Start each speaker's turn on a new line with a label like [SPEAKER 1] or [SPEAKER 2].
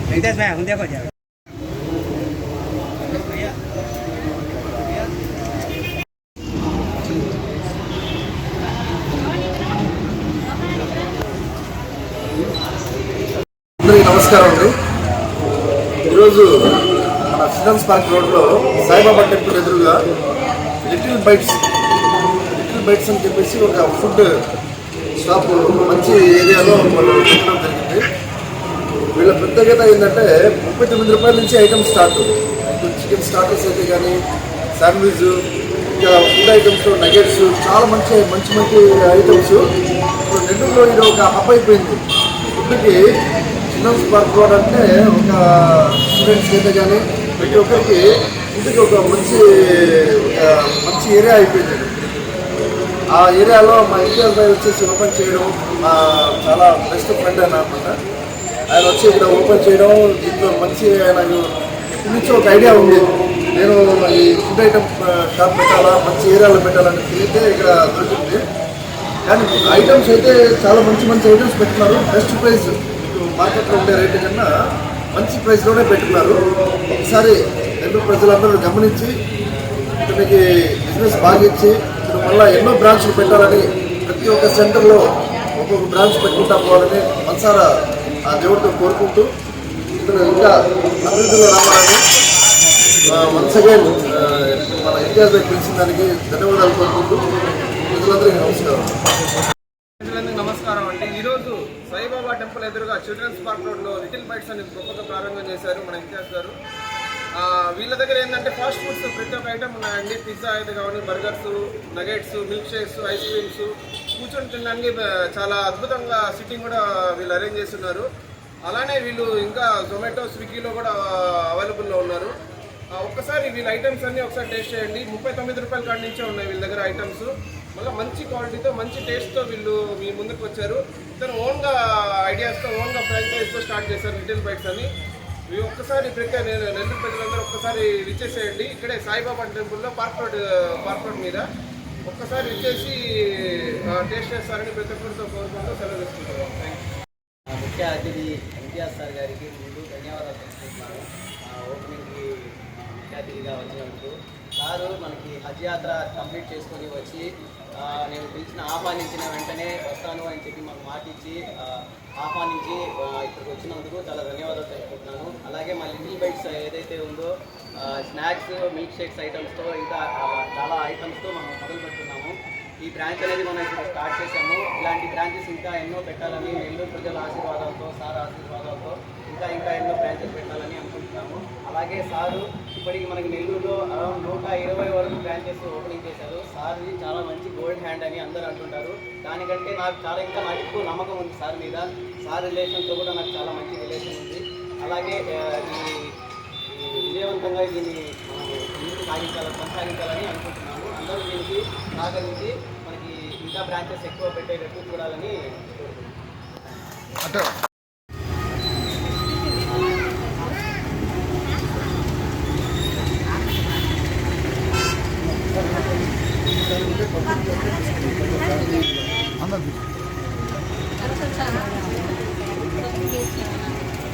[SPEAKER 1] Kita saya hundia kok ya.
[SPEAKER 2] నమస్కారం అండి. ఈరోజు మన చిల్డ్రన్స్ పార్క్ రోడ్లో సాయిబాబా టెంపుల్ ఎదురుగా లిటిల్ బైట్స్ అని చెప్పేసి ఒక ఫుడ్ షాప్ మంచి ఏరియాలో వాళ్ళు పెట్టడం జరిగింది. వీళ్ళ ప్రత్యేకత ఏంటంటే 39 రూపాయల నుంచి ఐటమ్ స్టార్ట్. చికెన్ స్టార్టర్స్ అయితే కానీ శాండ్విచ్, ఇంకా ఫుడ్ ఐటమ్స్లో నగెట్స్, చాలా మంచి ఐటమ్స్. ఇప్పుడు నెల్లూరులో ఇది ఒక హబ్ అయిపోయింది ఫుడ్కి. చిల్డ్రన్స్ పార్క్ రోడ్ అంటే ఒక స్టూడెంట్స్కి అయితే కానీ ప్రతి ఒక్కరికి ఇంటికి ఒక మంచి ఏరియా అయిపోయింది. ఆ ఏరియాలో మా ఇంటిఆర్ భాయ్ వచ్చేసి ఓపెన్ చేయడం మా చాలా బెస్ట్ ఫ్రెండ్ అనమాట. ఆయన వచ్చి ఇక్కడ ఓపెన్ చేయడం, దీంట్లో మంచి ఆయన ఇప్పటి నుంచి ఒక ఐడియా ఉంది, నేను ఈ ఫుడ్ ఐటమ్ షాప్ పెట్టాలా, మంచి ఏరియాలో పెట్టాలని తెలిస్తే ఇక్కడ దొరికింది. కానీ ఐటమ్స్ అయితే చాలా మంచి ఐటమ్స్ పెట్టున్నారు. బెస్ట్ ప్రైస్ మార్కెట్లో ఉండే రేటు కన్నా మంచి ప్రైస్లోనే పెట్టుకున్నారు. ఒకసారి నెల్లూరు ప్రజలందరూ గమనించి ఇతనికి బిజినెస్ బాగా ఇచ్చి ఇతను మళ్ళీ ఎన్నో బ్రాంచ్లు పెట్టాలని, ప్రతి ఒక్క సెంటర్లో ఒక్కొక్క బ్రాంచ్ పెట్టుకుంటా పోవాలని మనసారా ఆ దేవుడితో కోరుకుంటూ ఇతను ఇంకా అభివృద్ధిలో రావాలని వన్స్ అగైన్ మన ఇండియా పిలిచిన దానికి ధన్యవాదాలు కోరుకుంటూ ప్రజలందరికీ నమస్కారం.
[SPEAKER 3] నమస్కారం అండి. ఈరోజు సాయిబాబా టెంపుల్ ఎదురుగా చిల్డ్రన్స్ పార్క్ రోడ్లో లిటిల్ బైట్స్ అని గొప్పగా ప్రారంభం చేశారు మన ఇంతియాజ్ గారు. వీళ్ళ దగ్గర ఏంటంటే ఫాస్ట్ ఫుడ్స్ ప్రతి ఒక్క ఐటమ్ ఉన్నాయండి. పిజ్జా అయితే కావాలి, burgers, nuggets, milk shakes, ice creams, కూర్చొని తినడానికి చాలా అద్భుతంగా సిట్టింగ్ కూడా వీళ్ళు అరేంజ్ చేస్తున్నారు. అలానే వీళ్ళు ఇంకా జొమాటో, స్విగ్గీలో కూడా అవైలబుల్లో ఉన్నారు. ఒక్కసారి వీళ్ళ ఐటమ్స్ అన్నీ ఒకసారి టేస్ట్ చేయండి. 39 రూపాయల కాడి నుంచే ఉన్నాయి వీళ్ళ దగ్గర ఐటమ్స్. మళ్ళీ మంచి క్వాలిటీతో, మంచి టేస్ట్తో వీళ్ళు మీ ముందుకు వచ్చారు. ఇతను ఓన్గా ఐడియాస్తో, ఓన్గా ఫ్రాంచైజ్తో స్టార్ట్ చేశారు లిటిల్ బైట్స్ అని. ఒక్కసారి నెల్లూరు ప్రజలందరూ ఒక్కసారి విచ్చేసేయండి. ఇక్కడే సాయిబాబా టెంపుల్లో పార్క్ రోడ్ మీద ఒక్కసారి విచ్చేసి టేస్ట్ చేస్తారని ప్రతి ఒక్కరితో కోరుకుంటూ సెలవు తీసుకుంటాం.
[SPEAKER 1] ముఖ్య అతిథి ఇంతియాజ్ సార్ గారికి ముందు ధన్యవాదాలు తెలుసుకుంటున్నాను. ఓపెనింగ్కి ముఖ్య అతిథిగా వచ్చినందుకు. సారు మనకి హజ్ యాత్ర కంప్లీట్ చేసుకొని వచ్చి నేను ఆహ్వానించిన వెంటనే వస్తాను అని చెప్పి మాకు మాట ఇచ్చి ఆహ్వానించి ఇక్కడికి వచ్చినందుకు చాలా ధన్యవాదాలు తెలుపుకుంటున్నాను. అలాగే మా లిటిల్ బైట్స్ ఏదైతే ఉందో స్నాక్స్, మిల్క్ షేక్స్ ఐటమ్స్తో ఇంకా చాలా ఐటమ్స్తో మనం మొదలు పెడుతున్నాము. ఈ బ్రాంచ్ అనేది మనం ఇప్పుడు స్టార్ట్ చేసాము. ఇలాంటి బ్రాంచెస్ ఇంకా ఎన్నో పెట్టాలని నెల్లూరు ప్రజల ఆశీర్వాదాలతో, సార్ ఆశీర్వాదాలతో ఇంకా ఎన్నో బ్రాంచెస్ పెట్టాలని అనుకుంటున్నాము. అలాగే సారు ఇప్పటికి మనకి నెల్లూరులో అరౌండ్ 120 వరకు బ్రాంచెస్ ఓపెనింగ్ చేశారు. సార్ది చాలా మంచి గోల్డ్ హ్యాండ్ అని అందరూ అంటుంటారు. దానికంటే నాకు ఎక్కువ నమ్మకం ఉంది సార్ మీద. సార్ రిలేషన్తో కూడా నాకు చాలా మంచి రిలేషన్ ఉంది. అలాగే విజయవంతంగా దీన్ని ముందుకు కొనసాగించాలని అనుకుంటున్నాము. అందరూ దీనికి సహకరించి మనకి ఇంకా బ్రాంచెస్ ఎక్కువ పెట్టేటట్టు చూడాలని కోరుకుంటున్నాను.
[SPEAKER 2] అందరూ